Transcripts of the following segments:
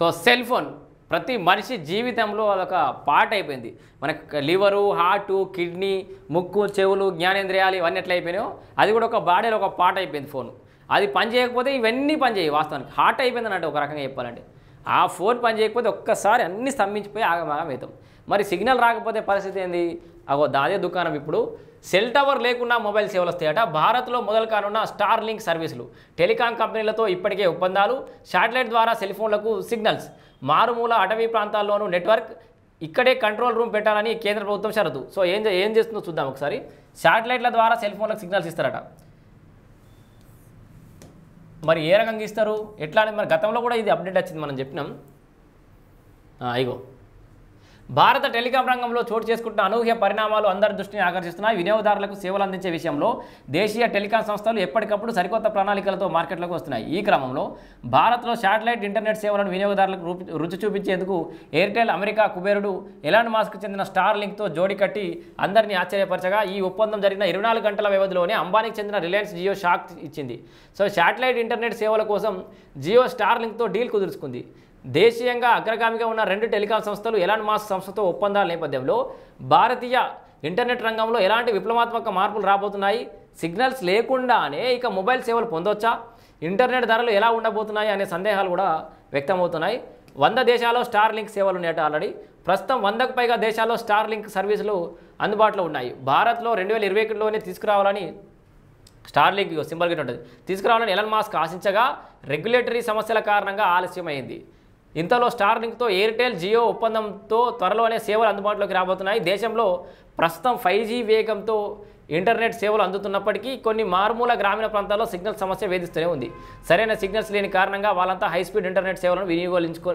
So cell phone ప్రతి మనిషి జీవితంలో అదొక పార్ట్ అయిపోయింది. మనకు లివరు, హార్టు, కిడ్నీ, ముక్కు, చెవులు, జ్ఞానేంద్రియాలు ఇవన్నీ ఎట్లా అయిపోయినాయో అది కూడా ఒక బాడీలో ఒక పార్ట్ అయిపోయింది ఫోన్. అది పని చేయకపోతే ఇవన్నీ పని చేయవు. వాస్తవానికి హార్ట్ అయిపోయింది అన్నట్టు ఒక రకంగా చెప్పాలంటే. ఆ ఫోన్ పని చేయకపోతే ఒక్కసారి అన్నీ స్తంభించిపోయి ఆగమాగం అవుతాం. మరి సిగ్నల్ రాకపోతే పరిస్థితి ఏంది? దాదే దుకాణం ఇప్పుడు సెల్ టవర్ లేకుండా మొబైల్ సేవలు వస్తాయట. భారత్లో మొదలు కానున్న స్టార్ లింక్ సర్వీసులు. టెలికాం కంపెనీలతో ఇప్పటికే ఒప్పందాలు. శాటిలైట్ ద్వారా సెల్ ఫోన్లకు సిగ్నల్స్. మారుమూల అటవీ ప్రాంతాల్లోనూ నెట్వర్క్. ఇక్కడే కంట్రోల్ రూమ్ పెట్టాలని కేంద్ర ప్రభుత్వం షరతు. సో ఏం చేస్తుందో చూద్దాం ఒకసారి. శాటిలైట్ల ద్వారా సెల్ ఫోన్లకు సిగ్నల్స్ ఇస్తారట. మరి ఏ రకంగా ఇస్తారు, ఎట్లా అనేది మరి గతంలో కూడా ఇది అప్డేట్ వచ్చింది, మనం చెప్పినాం. ఇగో భారత టెలికాం రంగంలో చోటు చేసుకుంటున్న అనూహ్య పరిణామాలు అందరి దృష్టిని ఆకర్షిస్తున్నాయి. వినియోగదారులకు సేవలు అందించే విషయంలో దేశీయ టెలికాం సంస్థలు ఎప్పటికప్పుడు సరికొత్త ప్రణాళికలతో మార్కెట్లోకి వస్తున్నాయి. ఈ క్రమంలో భారత్లో శాటిలైట్ ఇంటర్నెట్ సేవలను వినియోగదారులకు రుచి చూపించేందుకు ఎయిర్టెల్ అమెరికా కుబేరుడు ఎలాన్ మాస్క్ చెందిన స్టార్ లింక్తో జోడీ కట్టి అందరినీ ఆశ్చర్యపరచగా, ఈ ఒప్పందం జరిగిన 24 గంటల వ్యవధిలోనే అంబానీకి చెందిన రిలయన్స్ జియో షాక్ ఇచ్చింది. సో శాటిలైట్ ఇంటర్నెట్ సేవల కోసం జియో స్టార్ లింక్తో డీల్ కుదుర్చుకుంది. దేశీయంగా అగ్రగామిగా ఉన్న 2 టెలికాం సంస్థలు ఎలాన్ మాస్క్ సంస్థతో ఒప్పందాల నేపథ్యంలో భారతీయ ఇంటర్నెట్ రంగంలో ఎలాంటి విప్లవాత్మక మార్పులు రాబోతున్నాయి, సిగ్నల్స్ లేకుండానే ఇక మొబైల్ సేవలు పొందొచ్చా, ఇంటర్నెట్ ధరలు ఎలా ఉండబోతున్నాయి అనే సందేహాలు కూడా వ్యక్తమవుతున్నాయి. 100 దేశాల్లో స్టార్ లింక్ సేవలు ఉన్నాయి ఆల్రెడీ. ప్రస్తుతం 100కు పైగా దేశాల్లో స్టార్ లింక్ సర్వీసులు అందుబాటులో ఉన్నాయి. భారత్లో 2021లోనే తీసుకురావాలని స్టార్ లింక్ సింబల్ గిట్ ఉంటుంది తీసుకురావాలని ఎలాన్ మాస్క్ ఆశించగా రెగ్యులేటరీ సమస్యల కారణంగా ఆలస్యమైంది. ఇంతలో స్టార్ లింక్తో ఎయిర్టెల్ జియో ఒప్పందంతో త్వరలోనే సేవలు అందుబాటులోకి రాబోతున్నాయి. దేశంలో ప్రస్తుతం 5G వేగంతో ఇంటర్నెట్ సేవలు అందుతున్నప్పటికీ కొన్ని మారుమూల గ్రామీణ ప్రాంతాల్లో సిగ్నల్ సమస్య వేధిస్తూనే ఉంది. సరైన సిగ్నల్స్ లేని కారణంగా వాళ్ళంతా హైస్పీడ్ ఇంటర్నెట్ సేవలను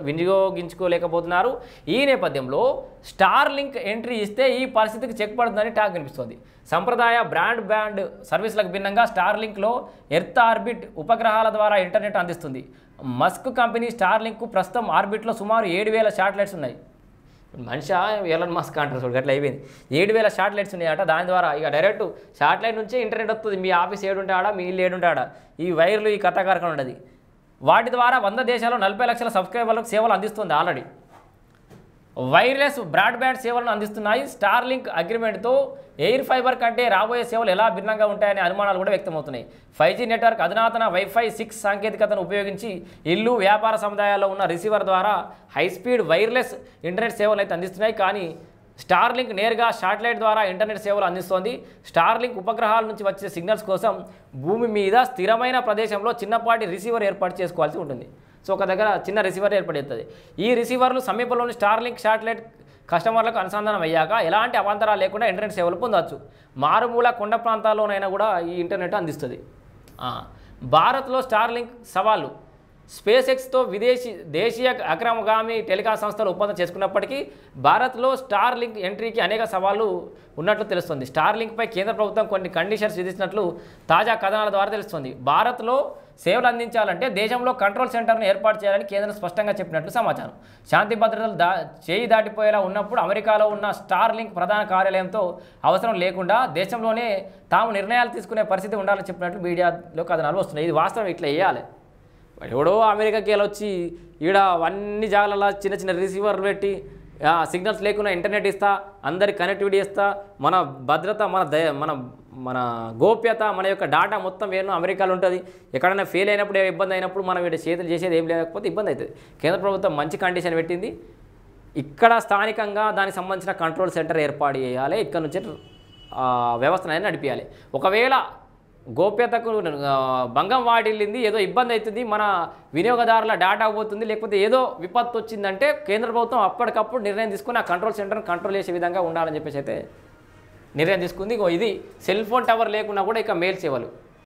వినియోగించుకోలేకపోతున్నారు. ఈ నేపథ్యంలో స్టార్ లింక్ ఎంట్రీ ఇస్తే ఈ పరిస్థితికి చెక్ పడుతుందని టాక్ వినిపిస్తోంది. సంప్రదాయ బ్రాండ్ సర్వీసులకు భిన్నంగా స్టార్ లింక్లో ఎర్త్ ఆర్బిట్ ఉపగ్రహాల ద్వారా ఇంటర్నెట్ అందిస్తుంది. మస్క్ కంపెనీ స్టార్ లింక్ ప్రస్తుతం ఆర్బిట్లో సుమారు 7,000 శాటిలైట్స్ ఉన్నాయి. మనిషి ఎలాన్ మస్క్ అంటారు చూడు, అట్లా అయిపోయింది. 7,000 శాటిలైట్స్ ఉన్నాయట. దాని ద్వారా ఇక డైరెక్ట్ శాటిలైట్ నుంచే ఇంటర్నెట్ వస్తుంది. మీ ఆఫీస్ ఏడుంటాడా, మీ ఇల్లు ఏడుంటాడా, ఈ వైర్లు ఈ కథాకారకం ఉండదు. వాటి ద్వారా 100 దేశాల్లో 40 లక్షల సబ్స్క్రైబర్లకు సేవలు అందిస్తుంది. ఆల్రెడీ వైర్లెస్ బ్రాడ్బ్యాండ్ సేవలను అందిస్తున్నాయి. స్టార్ లింక్ అగ్రిమెంట్తో ఎయిర్ ఫైబర్ కంటే రాబోయే సేవలు ఎలా భిన్నంగా ఉంటాయనే అనుమానాలు కూడా వ్యక్తమవుతున్నాయి. 5G నెట్వర్క్ అధునాతన వైఫై 6 సాంకేతికతను ఉపయోగించి ఇల్లు, వ్యాపార సముదాయాల్లో ఉన్న రిసీవర్ ద్వారా హైస్పీడ్ వైర్లెస్ ఇంటర్నెట్ సేవలు అయితే అందిస్తున్నాయి. కానీ స్టార్ లింక్ నేరుగా శాటిలైట్ ద్వారా ఇంటర్నెట్ సేవలు అందిస్తోంది. స్టార్ లింక్ ఉపగ్రహాల నుంచి వచ్చే సిగ్నల్స్ కోసం భూమి మీద స్థిరమైన ప్రదేశంలో చిన్నపాటి రిసీవర్ ఏర్పాటు చేసుకోవాల్సి ఉంటుంది. సో ఒక దగ్గర చిన్న రిసీవర్ ఏర్పడుతుంది. ఈ రిసీవర్లు సమీపంలోని స్టార్ లింక్ శాటిలైట్ కస్టమర్లకు అనుసంధానం అయ్యాక ఎలాంటి అవాంతరాలు లేకుండా ఇంటర్నెట్ సేవలు పొందవచ్చు. మారుమూల కొండ ప్రాంతాల్లోనైనా కూడా ఈ ఇంటర్నెట్ అందిస్తుంది. భారత్లో స్టార్ లింక్ సవాళ్ళు. స్పేస్ ఎక్స్తో దేశీయ అగ్రగామి టెలికాం సంస్థలు ఒప్పందం చేసుకున్నప్పటికీ భారత్లో స్టార్ లింక్ ఎంట్రీకి అనేక సవాళ్లు ఉన్నట్లు తెలుస్తుంది. స్టార్ లింక్పై కేంద్ర ప్రభుత్వం కొన్ని కండిషన్స్ విధించినట్లు తాజా కథనాల ద్వారా తెలుస్తుంది. భారత్లో సేవలు అందించాలంటే దేశంలో కంట్రోల్ సెంటర్ను ఏర్పాటు చేయాలని కేంద్రం స్పష్టంగా చెప్పినట్లు సమాచారం. శాంతి భద్రతలు చేయి దాటిపోయేలా ఉన్నప్పుడు అమెరికాలో ఉన్న స్టార్ లింక్ ప్రధాన కార్యాలయంతో అవసరం లేకుండా దేశంలోనే తాము నిర్ణయాలు తీసుకునే పరిస్థితి ఉండాలని చెప్పినట్లు మీడియాలో కథనాలు వస్తున్నాయి. ఇది వాస్తవం, ఇట్లా వేయాలి. ఎవడో అమెరికాకి వెళ్ళొచ్చి ఈడ అన్ని జాగాలలో చిన్న చిన్న రిసీవర్లు పెట్టి సిగ్నల్స్ లేకుండా ఇంటర్నెట్ ఇస్తా, అందరికి కనెక్టివిటీ ఇస్తా, మన భద్రత, మన గోప్యత, మన యొక్క డాటా మొత్తం ఏమో అమెరికాలో ఉంటుంది. ఎక్కడైనా ఫెయిల్ అయినప్పుడు ఇబ్బంది అయినప్పుడు మనం వీటి చేతులు చేసేది ఏం లేకపోతే ఇబ్బంది అవుతుంది. కేంద్ర ప్రభుత్వం మంచి కండిషన్ పెట్టింది. ఇక్కడ స్థానికంగా దానికి సంబంధించిన కంట్రోల్ సెంటర్ ఏర్పాటు చేయాలి. ఇక్కడ నుంచి వ్యవస్థను నడిపించాలి. ఒకవేళ గోప్యతకు భంగం వాటిల్లింది, ఏదో ఇబ్బంది అవుతుంది, మన వినియోగదారుల డేటా పోతుంది, లేకపోతే ఏదో విపత్తు వచ్చిందంటే కేంద్ర ప్రభుత్వం అప్పటికప్పుడు నిర్ణయం తీసుకుని ఆ కంట్రోల్ సెంటర్ని కంట్రోల్ చేసే విధంగా ఉండాలని చెప్పేసి అయితే నిర్ణయం తీసుకుంది. ఇది సెల్ ఫోన్ టవర్ లేకున్నా కూడా ఇక మెయిల్ సేవలు